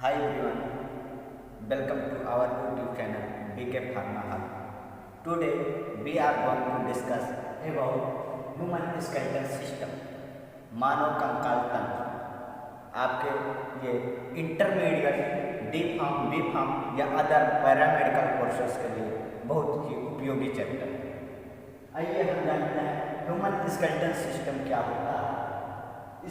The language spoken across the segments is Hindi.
Hi everyone, welcome to our YouTube channel BK Pharma Hub. Today we are going to discuss about human skeletal system, मानव कंकाल तंत्र। आपके ये intermediate D pharm, B pharm या अदर पैरामेडिकल कोर्सेज के लिए बहुत ही उपयोगी चैप्टर है। आइए हम जानते हैं ह्यूमन स्केलेटल सिस्टम क्या होता है।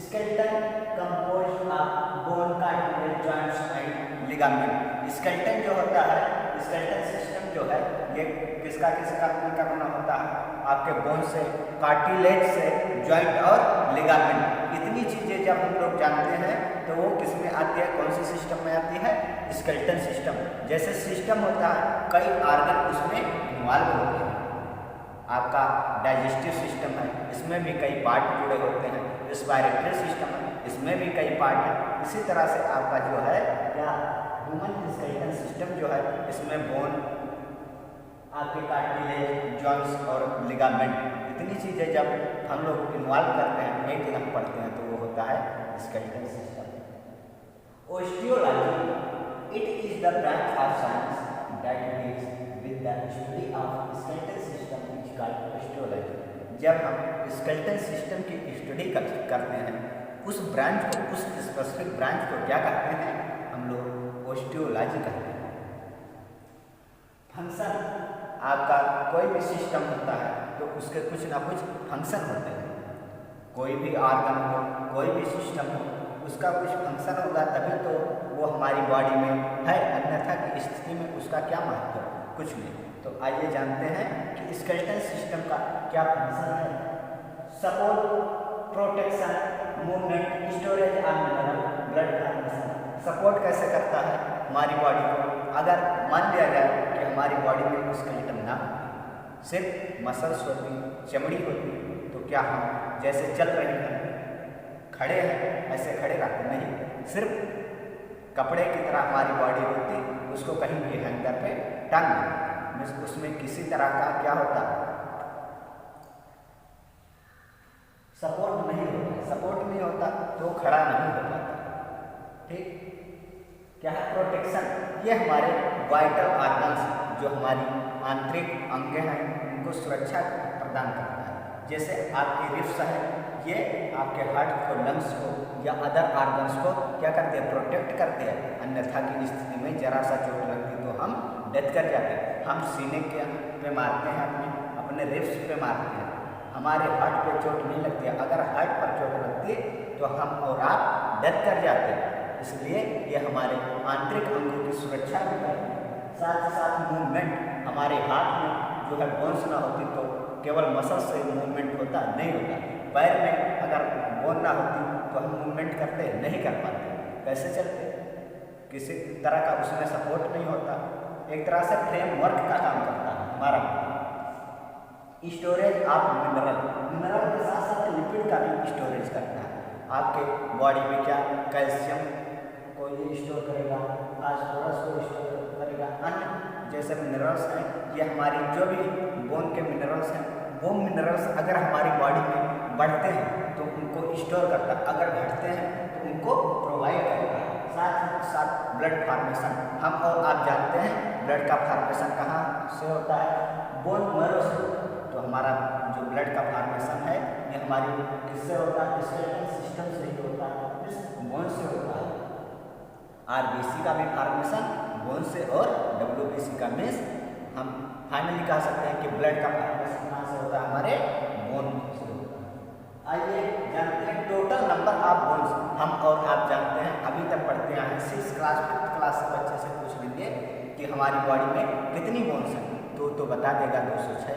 Skeleton composed of bone, cartilage, joints and ligament. Skeleton जो होता है, स्केलेटल सिस्टम जो है ये किसका मिलकर बना होता है? आपके बोन से, कार्टिलेज से, जॉइंट और लिगामेंट। इतनी चीजें जब हम लोग जानते हैं तो वो किस में आती है, कौन सी सिस्टम में आती है? Skeleton system. जैसे सिस्टम होता है, कई ऑर्गन उसमें इन्वॉल्व होते हैं। आपका डाइजेस्टिव सिस्टम है, इसमें भी कई पार्ट जुड़े होते हैं। रेस्पिरेटरी सिस्टम है, इसमें भी कई पार्ट हैं। इसी तरह से आपका जो है क्या ह्यूमन स्केलेटल सिस्टम जो है, इसमें बोन, आपके कार्टिलेज, जॉइंट्स और लिगामेंट, इतनी चीज़ें जब हम लोग इन्वॉल्व करते हैं, एक जगह पढ़ते हैं, तो वो होता है skeletal system. Osteology, it is the branch of science that deals with the study of skeletal system is called osteology. जब हम स्केलेटल सिस्टम की स्टडी करते हैं, उस ब्रांच को, उस स्पेसिफिक ब्रांच को क्या कहते हैं? हम लोग ओस्टियोलॉजी कहते हैं। फंक्शन, आपका कोई भी सिस्टम होता है तो उसके कुछ ना कुछ फंक्शन होते हैं। कोई भी ऑर्गन हो, कोई भी सिस्टम हो, उसका कुछ फंक्शन होगा तभी तो वो हमारी बॉडी में है, अन्यथा की स्थिति में उसका क्या महत्व है? कुछ नहीं। तो आइए जानते हैं कि स्केलेटल सिस्टम का क्या फंक्शन है। Support, protection, movement, storage of mineral, blood formation. Support कैसे करता है हमारी बॉडी को? अगर मान लिया जाए कि हमारी बॉडी में स्केलेटन ना हो, सिर्फ मसल्स होती, चमड़ी होती, तो क्या हम जैसे चल रहे हैं, खड़े हैं, ऐसे खड़े रहते नहीं, सिर्फ कपड़े की तरह हमारी बॉडी होती, उसको कहीं भी हैंगर पे टांग दें, उसमें किसी तरह का क्या होता है? सपोर्ट नहीं होता। सपोर्ट नहीं होता तो खड़ा नहीं हो पाता। ठीक, क्या है? प्रोटेक्शन, ये हमारे वाइटल ऑर्गन्स जो हमारी आंतरिक अंग हैं उनको सुरक्षा प्रदान करता है। जैसे आपकी रिब्स है, ये आपके हार्ट को, लंग्स को या अदर ऑर्गन्स को क्या करते हैं? प्रोटेक्ट करते हैं। अन्यथा की स्थिति में जरा सा चोट लगती तो हम डेथ कर जाते हैं। हम सीने के पे मारते हैं, अपने रिब्स पे मारते हैं, हमारे हार्ट पे चोट नहीं लगती है। अगर हार्ट पर चोट लगती है तो हम और आप डेथ कर जाते हैं। इसलिए ये हमारे आंतरिक अंगों की सुरक्षा भी करते हैं। साथ ही साथ मूवमेंट, हमारे हाथ में जो है बोन्स ना होती तो केवल मसल से मूवमेंट होता नहीं होता। पैर में अगर बोन ना होती तो हम मूवमेंट करते नहीं कर पाते, कैसे चलते? किसी तरह का उसमें सपोर्ट नहीं होता। एक तरह से फ्रेमवर्क का काम करता है हमारा। स्टोरेज ऑफ मिनरल, मिनरल के साथ साथ लिपिड का भी स्टोरेज करता है। आपके बॉडी में क्या कैल्शियम को ये स्टोर करेगा, फास्फोरस को स्टोर करेगा, अन्य जैसे मिनरल्स हैं, ये हमारी जो भी बोन के मिनरल्स हैं, वो मिनरल्स अगर हमारी बॉडी में बढ़ते हैं तो उनको स्टोर करता है, अगर घटते हैं तो उनको प्रोवाइड करता है। साथ ही साथ ब्लड फॉर्मेशन, हम और आप जानते हैं ब्लड का फॉर्मेशन कहाँ से होता है? बोन मैरो से। तो हमारा जो ब्लड का फॉर्मेशन है ये हमारी किससे होता है? स्केलेटल सिस्टम से ही होता है, इस बोन से होता है। आरबीसी का भी फॉर्मेशन बोन से और डब्ल्यूबीसी का मीन्स हम फाइनली कह सकते हैं कि ब्लड का फॉर्मेशन कहाँ से होता है? हमारे बोन से होता है। आइए जानते हैं टोटल नंबर ऑफ बोन्स। हम और आप जानते हैं, अभी तक पढ़ते हैं 6 क्लास 5th क्लास से बच्चे से पूछ लीजिए कि हमारी बॉडी में कितनी बोन्स हैं तो बता देगा 206।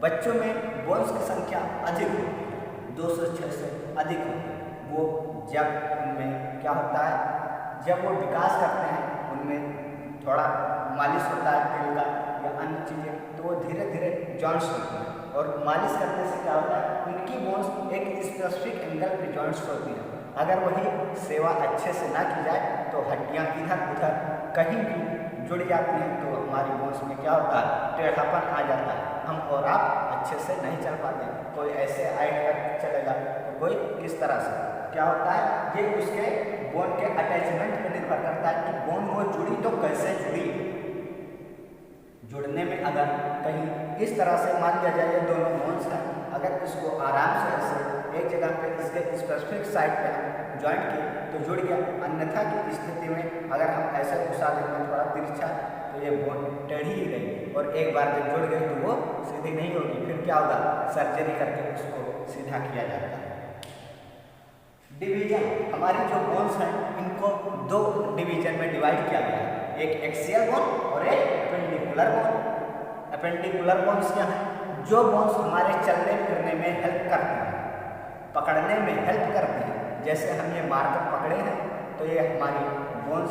बच्चों में बोन्स की संख्या अधिक होती है, 206 से अधिक होती है। वो जब उनमें क्या होता है, जब वो विकास करते हैं, उनमें थोड़ा मालिश होता है तेल का या अन्य चीज़ें, तो वो धीरे धीरे जॉइंट्स होते हैं। और मालिश करने से क्या होता है? उनकी बोन्स एक स्पेसिफिक एंगल पे जॉइंट्स होती है। अगर वही सेवा अच्छे से ना की जाए तो हड्डियाँ इधर उधर कहीं भी जुड़ जाती हैं, तो हमारी बोन्स में क्या होता है? टेढ़ापन आ जाता है। हम और आप अच्छे से नहीं चल पाते। कोई ऐसे आइट कर चलेगा तो कोई किस तरह से। क्या होता है, ये उसके बोन के अटैचमेंट पर निर्भर करता है कि बोन वो जुड़ी तो कैसे जुड़ी। जुड़ने में अगर कहीं इस तरह से मान लिया जाए ये दोनों बोन्स हैं, अगर इसको आराम से ऐसे एक जगह पे इसके स्पेसिफिक साइड पे हम ज्वाइंट किए तो जुड़ गया। अन्यथा की स्थिति में अगर हम ऐसे घुसा देंगे थोड़ा तिरछा तो ये बोन टेढ़ी ही गई और एक बार जब जुड़ गई तो वो सीधी नहीं होगी। फिर क्या होगा, सर्जरी करके उसको सीधा किया जाता है। डिवीजन, हमारी जो बोन्स हैं इनको दो डिवीजन में डिवाइड किया गया है, एक एक्सियल बोन और एक एपेंडिकुलर बोन। एपेंडिकुलर बोन्स क्या हैं, जो बोन्स हमारे चलने फिरने में हेल्प करते हैं, पकड़ने में हेल्प करते हैं। जैसे हम ये मार्कर पकड़े हैं तो ये हमारी बोन्स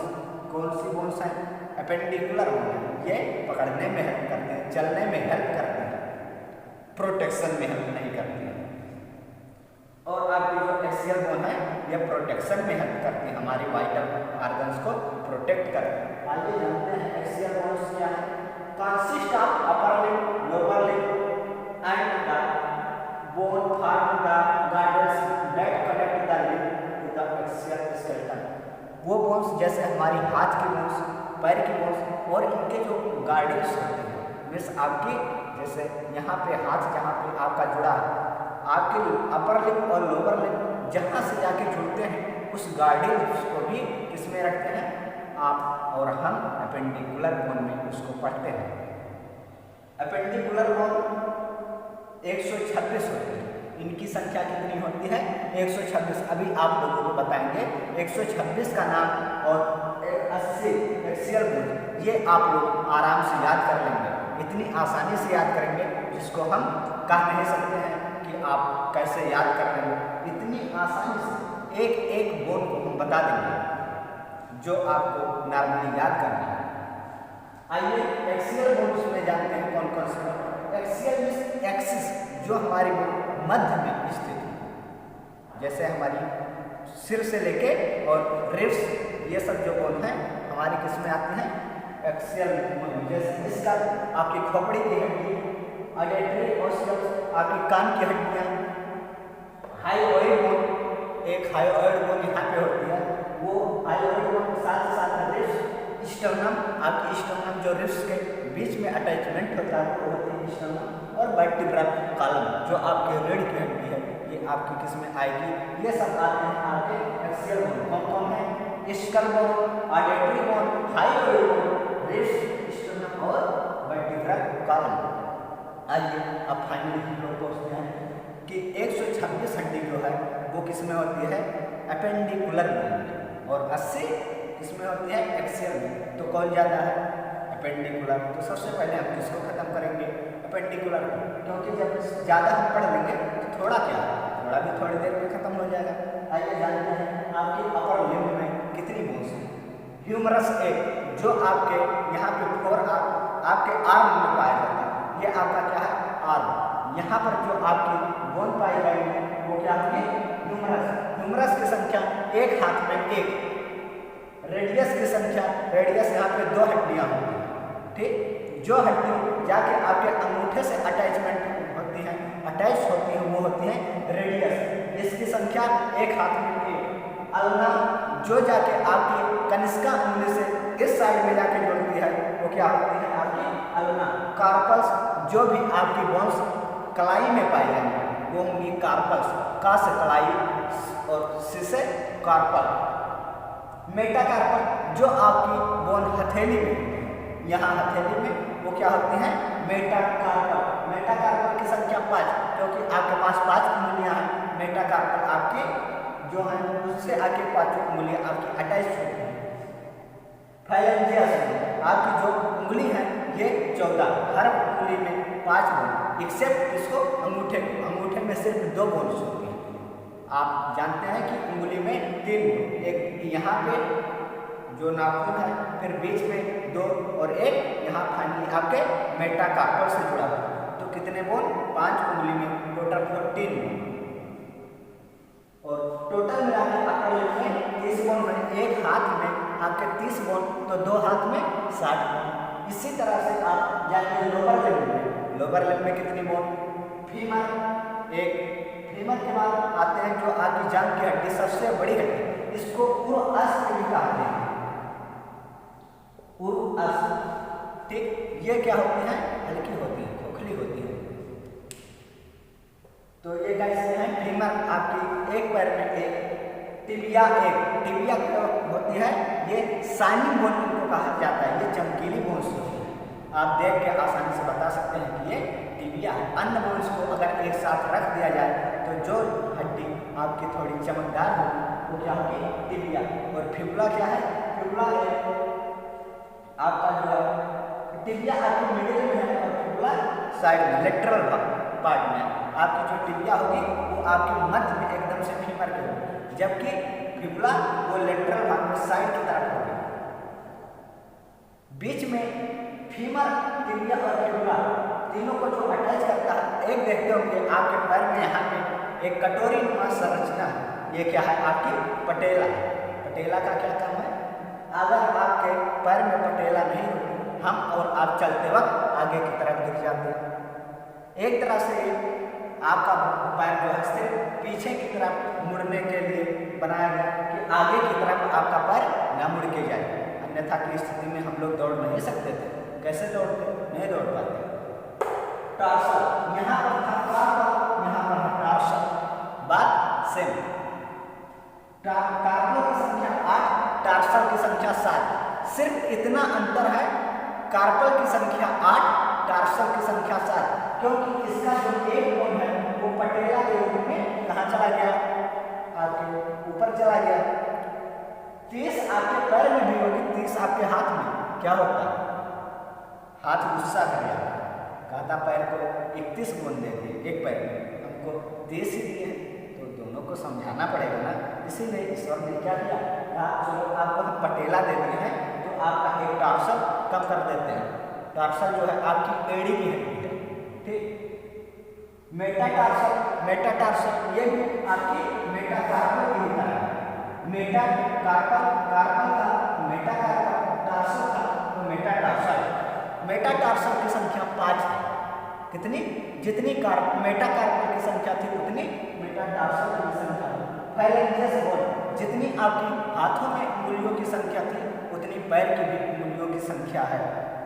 कौन सी बोन्स हैं, एपेंडिकुलर बोन है, ये पकड़ने में हेल्प करते हैं, चलने में हेल्प करते हैं, प्रोटेक्शन में हेल्प नहीं करते हैं। और आपकी जो एक्सियल बोन है ये प्रोटेक्शन में हेल्प करती है, हमारी वाइटल ऑर्गन्स को प्रोटेक्ट करती है। आइए जानते हैं एक्सियल बोन्स क्या है। Consist of upper limb, lower limb and the bone form the girders that connect the limb to the axial skeleton. वो बोन्स जैसे हमारी हाथ की बोन्स, पैर की बोन्स और इनके जो गार्डिंग्स होते हैं, मीन्स आपकी जैसे यहाँ पे हाथ जहाँ पे आपका जुड़ा है, आपके अपर लिम्ब और लोअर लिम्ब जहाँ से जाके जुड़ते हैं उस गार्डिंग्स को भी किसमें रखते हैं, आप और हम एपेंडिकुलर बोन में उसको पढ़ते हैं। एपेंडिकुलर बोन 126 होती है, इनकी संख्या कितनी होती है, 126। अभी आप लोगों को बताएंगे 126 का नाम और 80 एक्सियल बोन, ये आप लोग आराम से याद कर लेंगे, इतनी आसानी से याद करेंगे जिसको हम कह नहीं सकते हैं कि आप कैसे याद कर लेंगे। इतनी आसानी से एक एक बोन को हम बता देंगे जो आपको नॉर्मली याद करना है। आइए एक्सियल बोन्स में जानते हैं कौन कौन से। एक्सियल मींस एक्सिस, जो हमारी मध्य में स्थित है, जैसे हमारी सिर से लेके और रिब्स, ये सब जो बोन है हमारी किस में आती हैं, एक्सियल बोन। जैसे इसका आपकी खोपड़ी की हड्डी, ऑडिटरी ऑसिकल्स, आपकी कान की हड्डियाँ, हाइओइड बोन, एक हाइओइड बोन यहाँ पे होती है, वो हाइओइड बोन के साथ साथ रिब्स, स्टर्नम, आपकी स्टर्नम जो रिब्स के बीच में अटैचमेंट होता है वो होती है स्टर्नम, और वर्टिब्रल कॉलम जो आपके रीढ़ की हड्डी है ये आपकी किस में आएगी, ये सब आते हैं आपके एक्सियल बोन। कौन कौन है, skull bone, auditory bone, hyoid bone, ribs, sternum और वर्टिब्रल कॉलम। आइए अब फाइनली हम लोग पहुँचते हैं कि 126 हड्डी जो है वो किस में होती है, एपेंडिकुलर बोन, और 80 किसमें होती है, एक्सियल बोन। तो कौन ज़्यादा है, एपेंडिकुलर। तो सबसे पहले हम इसको खत्म करेंगे एपेंडिकुलर, क्योंकि जब ज़्यादा हम पढ़ लेंगे तो थोड़ा क्या, थोड़ा भी थोड़ी देर में खत्म हो जाएगा। आइए जानते हैं आपकी अपर लिम्ब में कितनी बोन्स हैं। ह्यूमरस एक, जो आपके यहाँ पे फोर आपके आर्म में पाया जाता है, ये आपका क्या है, आर्म। यहाँ पर जो आपकी बोन पाई जाएगी वो क्या आपकी ह्यूमरस। ह्यूमरस की संख्या एक हाथ में एक, रेडियस की संख्या, रेडियस यहाँ पे 2 हड्डियाँ होती हैं, ठीक। जो हड्डी जाके आपके अंगूठे से अटैचमेंट होती हैं, अटैच होती हैं, वो होती हैं रेडियस, इसकी संख्या एक हाथ में एक। अल्ना, जो जाके आपकी कनिष्का उंगली से इस साइड में जाके जुड़ती है वो क्या होती है आपकी अल्ना। कार्पल्स, जो भी आपकी बोन्स कलाई में पाई जाएंगी वो होंगी कार्पल्स, का से कलाई और सी से कार्पल। मेटाकार्पल, जो आपकी बोन हथेली में, यहाँ हथेली में वो क्या होती हैं, मेटाकार्पल। मेटाकार्पल की संख्या 5, क्योंकि आपके पास 5 उंगलियाँ हैं। मेटाकार्पल आपकी जो है उससे आगे 5 उंगलियाँ आपकी अटैच होती हैं। फाइलेंजियस, आपकी जो उंगली है ये 14, हर उंगली में 5 बोन, एक्सेप्ट इसको अंगूठे में सिर्फ 2 बोन्स होती हैं। आप जानते हैं कि उंगली में 3 बोन, एक यहाँ पे जो नाखून है, फिर बीच में 2 और एक यहाँ फाइनली आपके मेटाकार्पल से जुड़ा है। तो कितने बोन, 5 उंगली में, टोटल 14 बोन। और टोटल मिलाकर अपर लिम्ब में 30 बोन बने, एक हाथ में आपके 30 बोन, तो 2 हाथ में 60 बोन। इसी तरह से आप जाके लोअर लिम्ब में, लोअर लिम्ब में कितनी बोन, फीमर एक, फीमर के बाद आते हैं जो आपकी जांघ की हड्डी, सबसे बड़ी हड्डी, इसको उरअस्क भी कहते हैं, उरअस्क। ठीक, ये क्या होती है? हल्की होती है, खोखली होती है। तो ये कैसे है? फीमर आपकी एक पैर में एक, टिबिया एक, टिबिया क्या होती है? ये शाइनिंग बोन को कहा जाता है, ये चमकीली बोन्स होती है। आप देख के आसानी से बता सकते हैं कि ये टिबिया है। अन्य बोन्स को अगर एक साथ रख दिया जाए तो जो हड्डी आपकी थोड़ी चमकदार होगी वो क्या होगी? टिबिया। और फिबुला क्या है? फिबुला आपका जो है, टिबिया आपकी मिडिल में है और फिबुला साइड में, लेटरल पार्ट में। आपकी जो टिबिया होगी वो आपके मध्य में एकदम से फीमर के होगी, जबकि फिबुला वो लेटरल भाग में साइड की तरफ होगी। बीच में फीमर, टिबिया और फिबुला तीनों को जो अटैच करता है, एक देखते होंगे आपके पैर में यहाँ पे एक कटोरी नुमा संरचना है, ये क्या है? आपकी पटेला। पटेला का क्या काम है? अगर आपके पैर में पटेला नहीं होती, हम और आप चलते वक्त आगे की तरफ गिर जाते हैं। एक तरह से आपका पैर जो है सिर्फ पीछे की तरफ मुड़ने के लिए बनाया गया कि आगे की तरफ आपका पैर न मुड़ के जाए, अन्यथा की स्थिति में हम लोग दौड़ नहीं सकते थे। कैसे दौड़ते? नहीं दौड़ पाते। टार्सल, यहाँ पर था कार्पल, यहाँ पर है टार्सल, बात सेम। कार्पल की संख्या 8, टार्सल की संख्या 7, सिर्फ इतना अंतर है, कार्पल की संख्या 8, टार्सल की संख्या 7, क्योंकि इसका जो एक बोन है वो पटेला के रूप में कहाँ चला गया? आपके ऊपर चला गया। 30 आपके पैर में भी होगी, 30 आपके हाथ में। क्या होता है? हाथ गुस्सा कर गया, कहता पैर को 31 बोन दे दिए, एक पैर में हमको 30 ही दिए, तो दोनों को समझाना पड़ेगा ना। इसीलिए ईश्वर ने क्या किया? चलो आपको हम पटेला दे दिए हैं तो आपका एक टार्सल कम कर देते हैं। टार्सल जो है आपकी एड़ी की हड्डी है। ठीक, मेटाटार्सल, मेटाटार्सल ये भी आपकी मेटाकार्पल की होता है। मेटाकार्पल, कार्पल का मेटाकार्पल, टार्सल का तो मेटाटार्सल। मेटाटार्सल की संख्या 5 है। कितनी? जितनी मेटाकार्पल की संख्या थी उतनी मेटाटार्सल की संख्या है। फाइलेंजियस बोन, जितनी आपकी हाथों में उंगलियों की संख्या थी उतनी पैर की भी उंगलियों की संख्या है।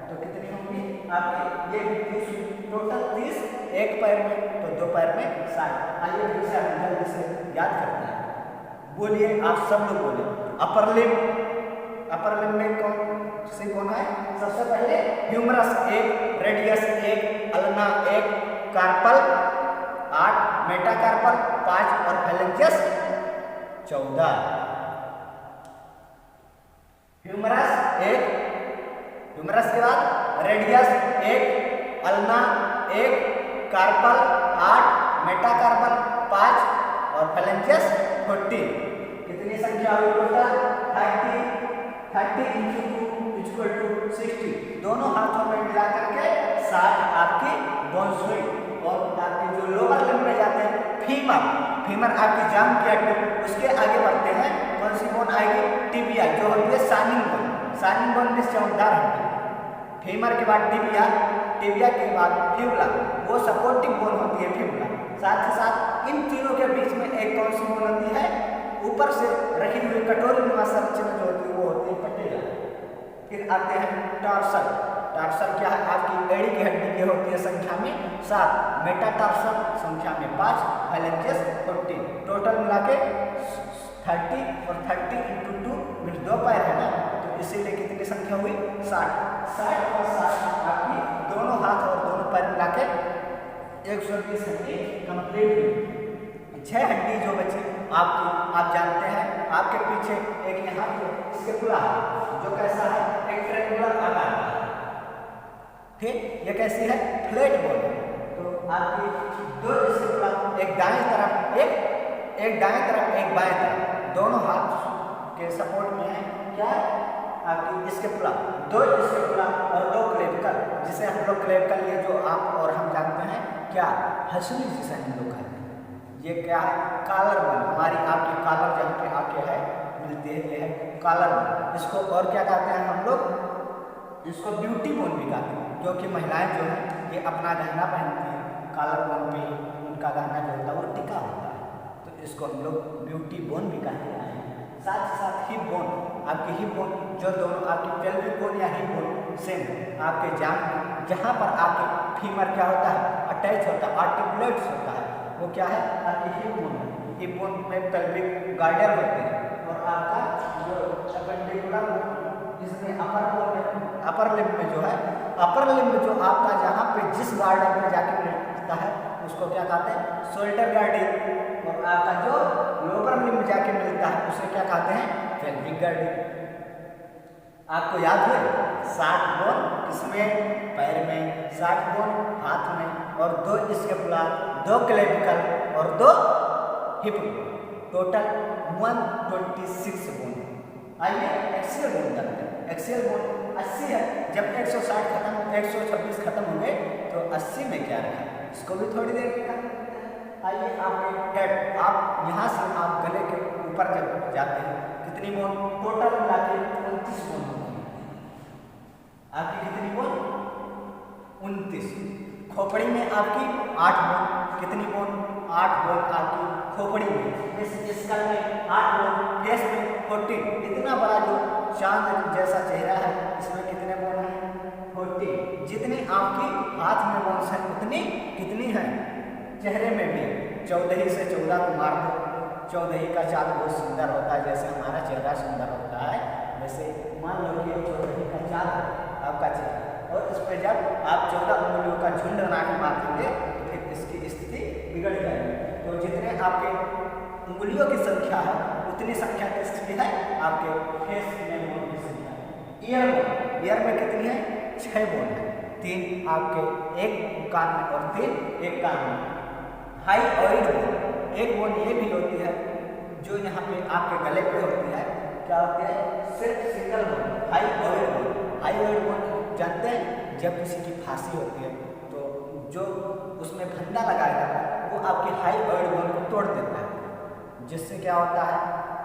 तो कितनी होंगी आपकी? ये भी 30, टोटल 30, एक पैर में तो दो पैर में 60। आइए फिर से हम जल्दी से याद करते हैं। बोलिए, आप सब लोग बोले। अपर लिम्ब, अपर लिम्ब में कौन सी बोन है? सबसे पहले humerus 1, radius 1, ulna 1, carpal 8, metacarpal 5 और फाइलेंजियस 14। ह्यूमरस 1, ह्यूमरस के बाद रेडियस 1, अल्ना 1, कार्पल 8, मेटाकार्पल 5 और फाइलेंजियस 14। कितनी संख्या हुई टोटल? 30 into 2 equal to 60। दोनों हाथों में मिला करके 60 आपकी बोन्स हुई। और आपके जो लोअर लिम्ब में जाते हैं, फीमर, फीमर आपकी जांघ की हड्डी, उसके आगे बढ़ते हैं, कौन सी बोन आएगी? टिबिया, जो होती है शाइनिंग बोन। शाइनिंग बोन में चमकदार हड्डी। फीमर के बाद टिबिया, टिबिया के बाद फिबुला, वो सपोर्टिव बोन होती है फिबुला। साथ ही साथ इन तीनों के बीच में एक कौन सी बोन होती है? ऊपर से रखी हुई कटोरी नुमा संरचना जो होती है वो होती है पटेला। फिर आते हैं टार्सल। टार्सल क्या है? आपकी एड़ी की हड्डी की होती है संख्या में 7, मेटाटार्सल संख्या में 5, फाइलेंजियस 14। टोटल मिला के 30 और 30 इंटू 2 मिल 2 पैर है ना, तो इसीलिए कितनी संख्या हुई? 60 और 60 आपकी दोनों हाथ और दोनों पैर मिला के 120 हड्डी कंप्लीट हुई। 6 हड्डी जो बची आपकी, आप जानते हैं आपके पीछे एक यहाँ पे स्कैपुला है जो कैसा है? एक ट्रायंगुलर आकार का। ठीक, ये कैसी है? Flat bone. तो आपकी 2 स्कैपुला, एक दाएं तरफ, एक दाएं तरफ, एक बाएं तरफ, दोनों हाथ के सपोर्ट में है। क्या? आपकी स्कैपुला, 2 स्कैपुला और 2 क्लेविकल, जिसे हम लोग क्लेविकल, ये जो आप और हम जानते हैं क्या? हंसुली जिसे हम लोग कहते हैं। ये क्या है? Collar bone. हमारी आपकी कॉलर जहाँ पे आके है मिलती है, ये है कॉलर बोन। इसको और क्या कहते हैं हम लोग? इसको ब्यूटी बोन भी कहते हैं, क्योंकि महिलाएं जो है ये अपना गहना पहनती हैं कॉलर बोन पे, उनका गाना जो होता है वो टिका होता है, तो इसको हम लोग ब्यूटी बोन भी कहते हैं। साथ ही साथ हिप बोन, आपकी हिप बोन जो दोनों आपकी पेल्विक बोन या हिप बोन सेम आपके जांघ में जहाँ पर आपके फीमर क्या होता है अटैच होता है, आर्टिकुलेट्स होता है, वो क्या है आपकी हिप बोन है। हिप बोन में पेल्विक गार्डर होते हैं और आपका जो एपेंडिकुलर इसमें अपर लिम्ब में जो है अपर लिम्ब जो आपका जहाँ पे जिस गार्डर में जाके मिलता है उसको क्या कहते हैं शोल्डर गार्डिंग, और आपका जो लोअर लिम्ब जाके मिलता है उसे क्या कहते हैं पेल्विक गार्डिंग। आपको याद है 60 बोन किसमें पैर में, 60 बोन हाथ में और 2 स्कैपुलर, 2 क्लेविकल और 2 हिप, टोटल 126 बोन। आइए एक्सियल बोन करते हैं। एक्सियल बोन 80 है, जब 160 खत्म 126 खत्म हो गए तो 80 में क्या रखा, इसको भी थोड़ी देर निकाल। आइए आपके हेड, आप यहाँ से आप गले के ऊपर जब जाते हैं कितनी बोन टोटल मिला के 29 बोन होती है। आपकी कितनी बोन 29। खोपड़ी में आपकी 8 बोन, कितनी बोन 8 बोन आपकी खोपड़ी में, इस स्कल में 8 बोन, फेस में 14। इतना बड़ा जो चांद जैसा चेहरा है इसमें कितने बोन हैं 14। जितनी आपकी हाथ में बोन्स हैं उतनी कितनी है चेहरे में भी 14 से 14 को मार दो। 14 का चाल बहुत सुंदर होता है, जैसे हमारा चेहरा सुंदर होता है वैसे मान लो कि 14 का चाल आपका चेहरा, और इस पर जब आप 14 उंगलियों का झुंड बना के मार देंगे तो फिर इसकी स्थिति बिगड़ जाएगी। तो जितने आपके उंगलियों की संख्या है उतनी संख्या किसकी है आपके फेस में बोन की संख्या। ईयर बोन, ईयर में कितनी है 6 बोन है, 3 आपके एक कान में और 3 एक कान में। हाइओइड बोन, एक बोन ये भी होती है जो यहाँ पे आपके गले पे होती है, क्या होती है सिर्फ single bone, hyoid bone. Hyoid bone जानते हैं जब किसी की फांसी होती है तो जो उसमें फंदा लगाएगा वो आपकी हाइओइड बोन को तोड़ देता है, जिससे क्या होता है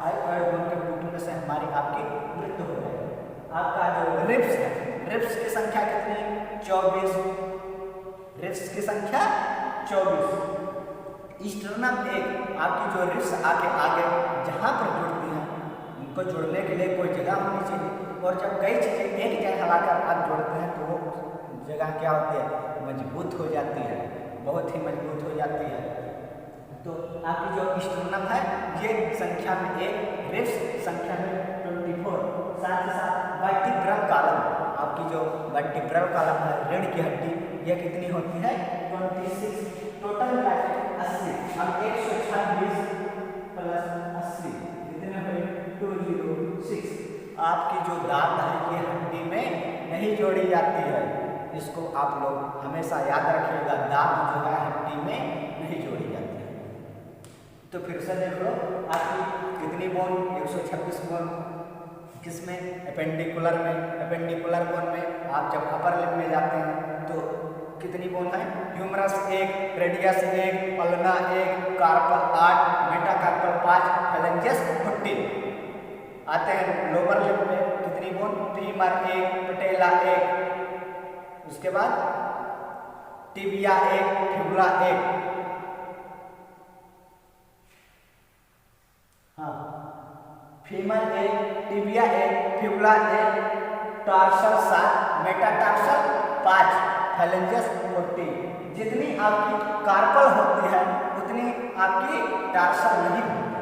हाइओइड बोन के टूटने से हमारी आपकी मृत्यु हो जाएगी। आपका जो रिब्स है, रिब्स की संख्या कितनी 24, रिब्स की संख्या 24। स्टर्नम एक, आपकी जो रिब्स आके आगे जहाँ पर जुड़ती हैं उनको जोड़ने के लिए कोई जगह होनी चाहिए, और जब कई चीज़ें एक जगह लाकर आप जोड़ते हैं तो वो जगह क्या होती है मजबूत हो जाती है, बहुत ही मजबूत हो जाती है। तो आपकी जो स्टर्नम है ये संख्या में 1, रिब्स संख्या में 24। साथ ही साथ वर्टिब्रल कॉलम, आपकी जो वर्टिब्रल कॉलम है रीढ़ की हड्डी ये कितनी होती है 26। टोटल मिला के 80। अब 126 प्लस 80 कितने हुए 206। आपकी जो दांत है ये हड्डी में नहीं जोड़ी जाती है, इसको आप लोग हमेशा याद रखिएगा, दांत जो है हड्डी में नहीं जोड़ी जाती है। तो फिर से देख लो आपकी कितनी बोन 126 बोन किसमें एपेंडिकुलर में। एपेंडिकुलर बोन में आप जब अपर लिप में जाते हैं तो कितनी बोन है humerus 1, radius 1, ulna 1, carpal 8, metacarpal 5, phalanges 14। आते हैं लोअर लिप में कितनी बोन फीमर 1, पटेला 1, उसके बाद टिबिया 1, फिबुला 1। हाँ femur 1, tibia 1, fibula 1, tarsal 7, metatarsal 5, phalanges 14। जितनी आपकी कार्पल होती है उतनी आपकी टार्सल नहीं होती है,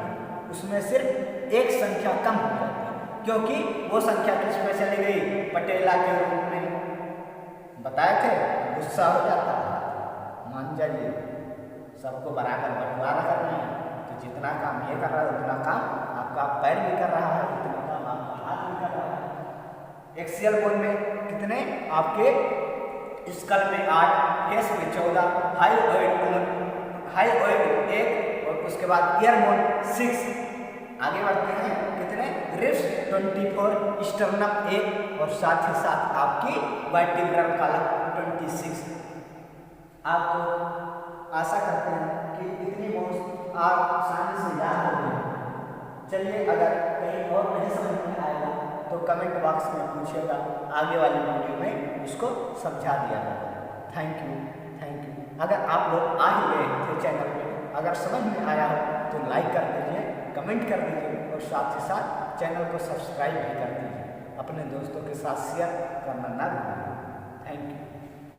उसमें सिर्फ एक संख्या कम हो जाती है, क्योंकि वो संख्या किस में चली गई पटेला के रूप में। बताए थे गुस्सा हो जाता है, मान जाइए सबको बराबर बंटवारा करना है, तो जितना काम ये कर रहा है उतना काम आपका पैर भी कर रहा है, उतना काम आपका हाथ भी कर रहा है। एक्सियल बोन में कितने आपके स्कल में 8, फेस में 14, हाइओइड 1 और उसके बाद ईयर बोन 6। आगे बढ़ते हैं कितने रिब्स 24, स्टर्नम 1 और साथ ही साथ आपकी वर्टिब्रल कॉलम 26। आपको आशा करते हैं कि इतनी बोन्स आप आसानी से याद हो गए। चलिए अगर कहीं और नहीं समझ में आएगा तो कमेंट बॉक्स में पूछिएगा, आगे वाली वीडियो में इसको समझा दिया जाएगा। Thank you. अगर आप लोग आ ही गए थे चैनल पे, अगर समझ में आया हो तो लाइक कर दीजिए, कमेंट कर दीजिए और साथ ही साथ चैनल को सब्सक्राइब भी कर दीजिए। अपने दोस्तों के साथ शेयर करना ना भूलिए। Thank you.